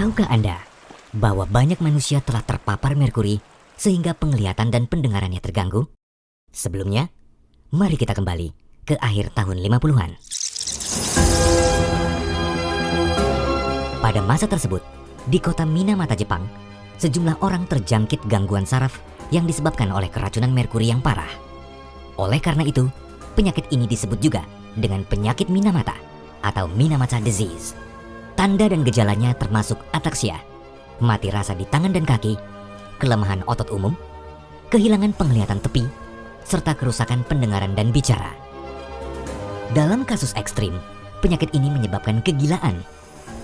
Tahukah Anda bahwa banyak manusia telah terpapar merkuri sehingga penglihatan dan pendengarannya terganggu? Sebelumnya, mari kita kembali ke akhir tahun 50-an. Pada masa tersebut, di kota Minamata, Jepang, sejumlah orang terjangkit gangguan saraf yang disebabkan oleh keracunan merkuri yang parah. Oleh karena itu, penyakit ini disebut juga dengan penyakit Minamata atau Minamata Disease. Tanda dan gejalanya termasuk ataksia, mati rasa di tangan dan kaki, kelemahan otot umum, kehilangan penglihatan tepi, serta kerusakan pendengaran dan bicara. Dalam kasus ekstrim, penyakit ini menyebabkan kegilaan,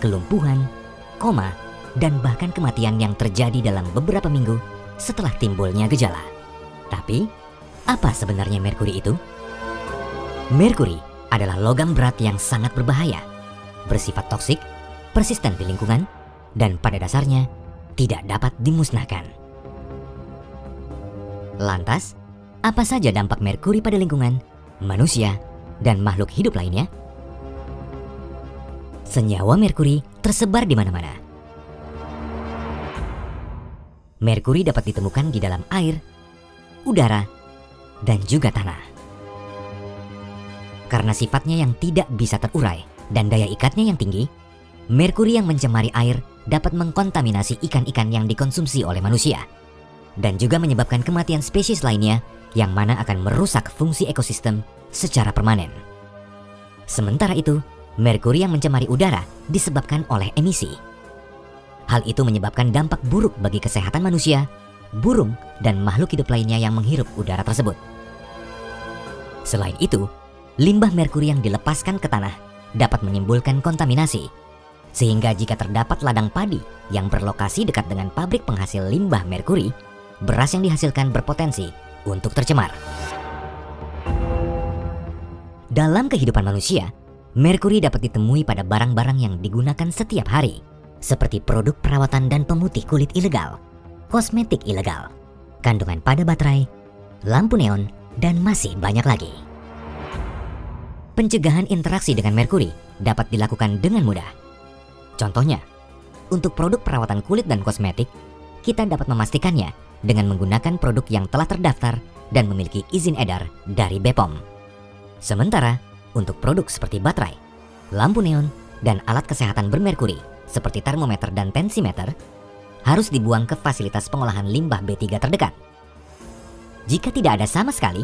kelumpuhan, koma, dan bahkan kematian yang terjadi dalam beberapa minggu setelah timbulnya gejala. Tapi, apa sebenarnya merkuri itu? Merkuri adalah logam berat yang sangat berbahaya, bersifat toksik, persisten di lingkungan, dan pada dasarnya tidak dapat dimusnahkan. Lantas, apa saja dampak merkuri pada lingkungan, manusia, dan makhluk hidup lainnya? Senyawa merkuri tersebar di mana-mana. Merkuri dapat ditemukan di dalam air, udara, dan juga tanah. Karena sifatnya yang tidak bisa terurai dan daya ikatnya yang tinggi, merkuri yang mencemari air dapat mengkontaminasi ikan-ikan yang dikonsumsi oleh manusia dan juga menyebabkan kematian spesies lainnya yang mana akan merusak fungsi ekosistem secara permanen. Sementara itu, merkuri yang mencemari udara disebabkan oleh emisi. Hal itu menyebabkan dampak buruk bagi kesehatan manusia, burung, dan makhluk hidup lainnya yang menghirup udara tersebut. Selain itu, limbah merkuri yang dilepaskan ke tanah dapat menimbulkan kontaminasi, sehingga jika terdapat ladang padi yang berlokasi dekat dengan pabrik penghasil limbah merkuri, beras yang dihasilkan berpotensi untuk tercemar. Dalam kehidupan manusia, merkuri dapat ditemui pada barang-barang yang digunakan setiap hari, seperti produk perawatan dan pemutih kulit ilegal, kosmetik ilegal, kandungan pada baterai, lampu neon, dan masih banyak lagi. Pencegahan interaksi dengan merkuri dapat dilakukan dengan mudah. Contohnya, untuk produk perawatan kulit dan kosmetik, kita dapat memastikannya dengan menggunakan produk yang telah terdaftar dan memiliki izin edar dari BPOM. Sementara, untuk produk seperti baterai, lampu neon, dan alat kesehatan bermerkuri seperti termometer dan tensimeter, harus dibuang ke fasilitas pengolahan limbah B3 terdekat. Jika tidak ada sama sekali,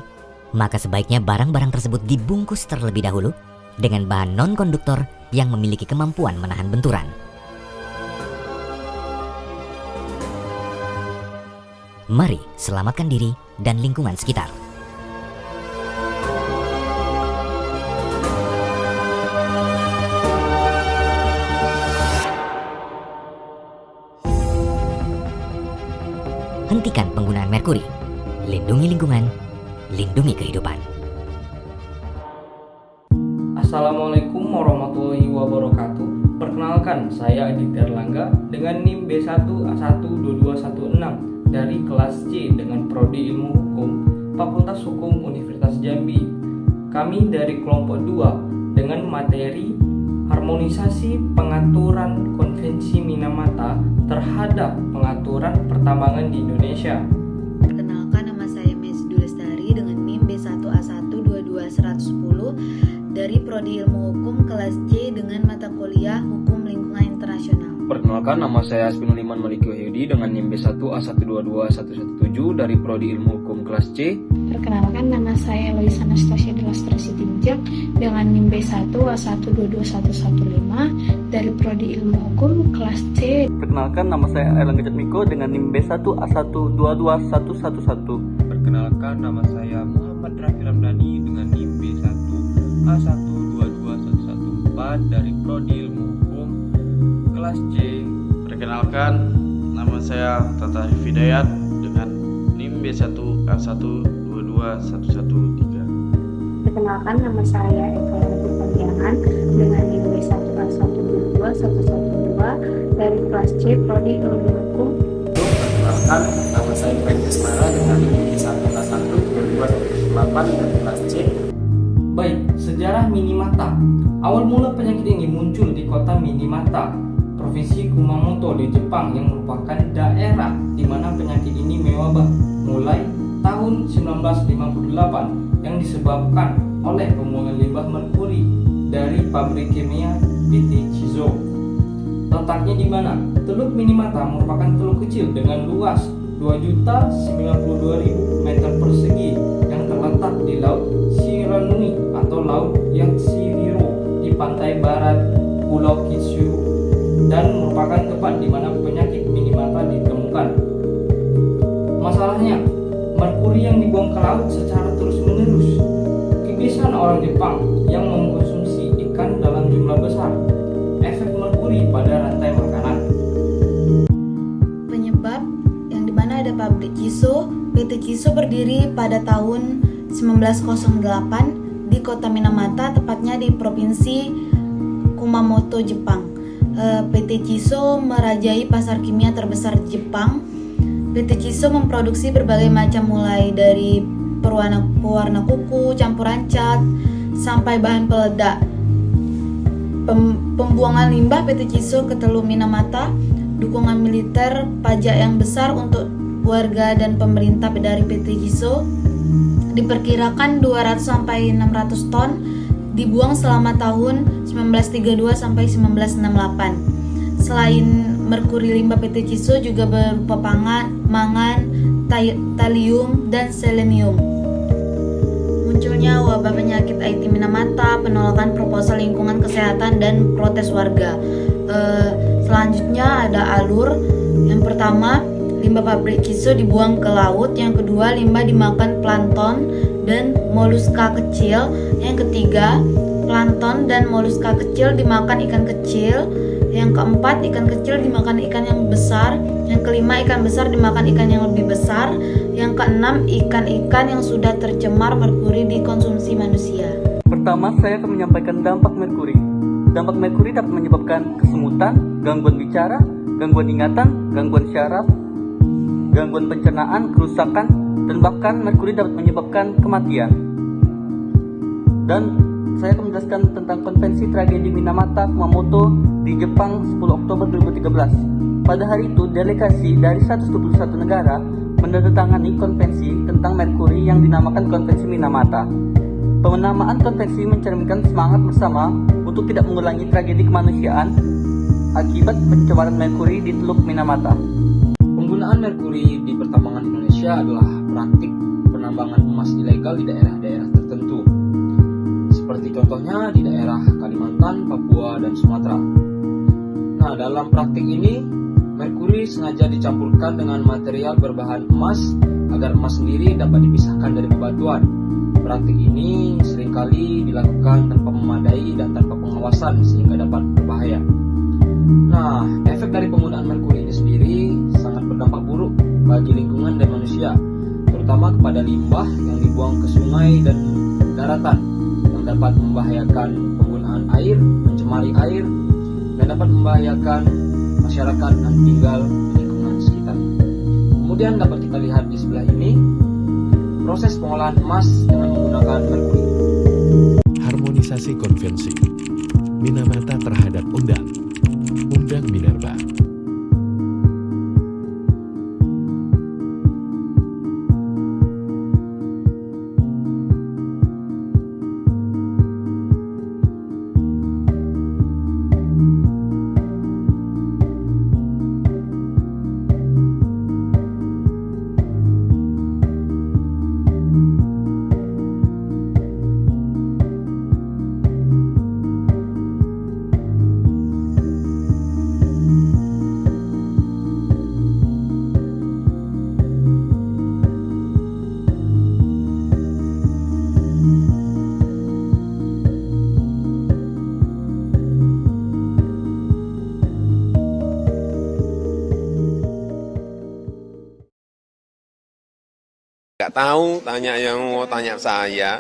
maka sebaiknya barang-barang tersebut dibungkus terlebih dahulu dengan bahan non-konduktor yang memiliki kemampuan menahan benturan. Mari selamatkan diri dan lingkungan sekitar. Hentikan penggunaan merkuri. Lindungi lingkungan, lindungi kehidupan. Assalamualaikum warahmatullahi wabarakatuh. Perkenalkan, saya Aditya Erlangga dengan NIM B1A12216 dari kelas C dengan Prodi Ilmu Hukum Fakultas Hukum Universitas Jambi. Kami dari kelompok 2 dengan materi harmonisasi pengaturan konvensi Minamata terhadap pengaturan pertambangan di Indonesia. Perkenalkan, nama saya Mesty Lestari dengan NIM B1A1221110 dari Prodi Ilmu Hukum kelas C dengan mata kuliah Hukum Lingkungan Internasional. Perkenalkan, nama saya Aspinul Iman Maliki Wahyudi dengan NIM B1A1221117 dari Prodi Ilmu Hukum kelas C. Perkenalkan, nama saya Loisa Anastasia Delastri Sitinjak dengan NIM B1A1221115 dari Prodi Ilmu Hukum kelas C. Perkenalkan, nama saya Erlangga Jatmiko dengan NIM B1A1222111. Perkenalkan, nama saya Muhammad Rafi Ramdhani dengan NIM B1A1221114 dari Prodi Ilmu Hukum kelas C. Perkenalkan, nama saya Tata Hidayat dengan NIM B1A1221113. Perkenalkan, nama saya Eka Pembianan dengan NIM B1A1221112 dari kelas C Prodi Ilmu Hukum. Perkenalkan, nama saya Franky Asmara dengan NIM B1A1221118 dari kelas C. Baik, sejarah Minamata. Awal mula penyakit ini muncul di kota Minamata Provinsi Kumamoto di Jepang yang merupakan daerah di mana penyakit ini mewabah mulai tahun 1958 yang disebabkan oleh pembuangan limbah merkuri dari pabrik kimia PT Chizo. Letaknya di mana? Teluk Minamata merupakan teluk kecil dengan luas 2.092.000 meter persegi yang terletak di Laut Shiranui atau Laut Yatsuhiro di pantai barat Pulau Kyushu dan merupakan tempat di mana penyakit Minamata ditemukan. Masalahnya, merkuri yang dibuang ke laut secara terus-menerus. Kebiasaan orang Jepang yang mengkonsumsi ikan dalam jumlah besar. Efek merkuri pada rantai makanan. Penyebab yang dimana ada pabrik Chiso. PT Chiso berdiri pada tahun 1908 di kota Minamata, tepatnya di provinsi Kumamoto, Jepang. PT Chiso merajai pasar kimia terbesar di Jepang. PT Chiso memproduksi berbagai macam mulai dari pewarna kuku, campuran cat, sampai bahan peledak. Pembuangan limbah PT Chiso ke Teluk Minamata, dukungan militer, pajak yang besar untuk warga dan pemerintah dari PT Chiso, diperkirakan 200 sampai 600 ton dibuang selama tahun 1932 sampai 1968. Selain merkuri, limbah PT Chiso juga berupa mangan, talium, dan selenium. Munculnya wabah penyakit IT Minamata, penolakan proposal lingkungan kesehatan, dan protes warga. Selanjutnya ada alur. Yang pertama, limbah pabrik Chiso dibuang ke laut. Yang kedua, limbah dimakan plankton dan moluska kecil. Yang ketiga, plankton dan moluska kecil dimakan ikan kecil. Yang keempat, ikan kecil dimakan ikan yang besar. Yang kelima, ikan besar dimakan ikan yang lebih besar. Yang keenam, ikan-ikan yang sudah tercemar merkuri dikonsumsi manusia. Pertama, saya akan menyampaikan dampak merkuri. Dampak merkuri dapat menyebabkan kesemutan, gangguan bicara, gangguan ingatan, gangguan syaraf, gangguan pencernaan, kerusakan, dan bahkan merkuri dapat menyebabkan kematian. Dan saya akan menjelaskan tentang konvensi tragedi Minamata Kumamoto di Jepang 10 Oktober 2013. Pada hari itu, delegasi dari 121 negara menandatangani konvensi tentang merkuri yang dinamakan Konvensi Minamata. Penamaan konvensi mencerminkan semangat bersama untuk tidak mengulangi tragedi kemanusiaan akibat pencemaran merkuri di Teluk Minamata. Penggunaan merkuri di pertambangan Indonesia adalah praktik penambangan emas ilegal di daerah-daerah tertentu, seperti contohnya di daerah Kalimantan, Papua, dan Sumatera. Nah, dalam praktik ini, merkuri sengaja dicampurkan dengan material berbahan emas agar emas sendiri dapat dipisahkan dari bebatuan. Praktik ini seringkali dilakukan tanpa memadai dan tanpa pengawasan sehingga dapat berbahaya. Nah, efek dari penggunaan merkuri ini sendiri sangat berdampak buruk bagi lingkungan dan manusia, terutama kepada limbah yang dibuang ke sungai dan daratan yang dapat membahayakan penggunaan air, mencemari air, dan dapat membahayakan masyarakat yang tinggal di lingkungan sekitar. Kemudian dapat kita lihat di sebelah ini proses pengolahan emas dengan menggunakan merkuri. Harmonisasi konvensi Minamata terhadap Undang Minerba. Nggak tahu, tanya yang mau tanya saya.